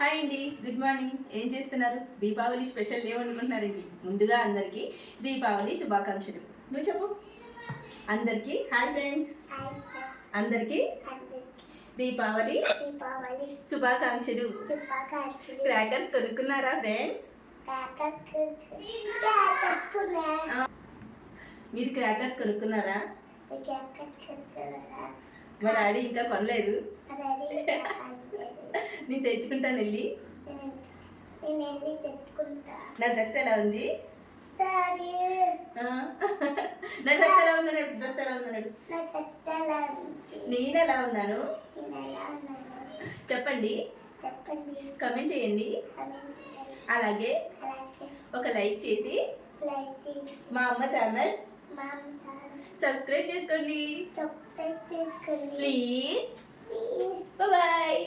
Hi అండి, good morning. ఏం చేస్తున్నారు? దీపావళి స్పెషల్ ఏమనుకుంటున్నారండి? ముందుగా అందరికీ దీపావళి శుభాకాంక్షలు. నువ్వు చెప్పు. అందరికీ హాయ్ ఫ్రెండ్స్. అందరికీ దీపావళి శుభాకాంక్షలు. క్రాకర్స్ కొనుక్కున్నారా ఫ్రెండ్స్? మీరు క్రాకర్స్ కొనుక్కున్నారా? మా డాడీ ఇంకా కొనలేదు. నేను తెచ్చుకుంటాను వెళ్ళి. నా డ్రెస్ ఎలా ఉంది? నా డ్రెస్ ఎలా ఉంది? డ్రెస్ ఎలా ఉన్నాడు? నేను ఎలా ఉన్నాను చెప్పండి, కామెంట్ చేయండి. అలాగే ఒక లైక్ చేసి మా అమ్మ ఛానల్ సబ్స్క్రైబ్ చేసుకోండి ప్లీజ్. బాయ్.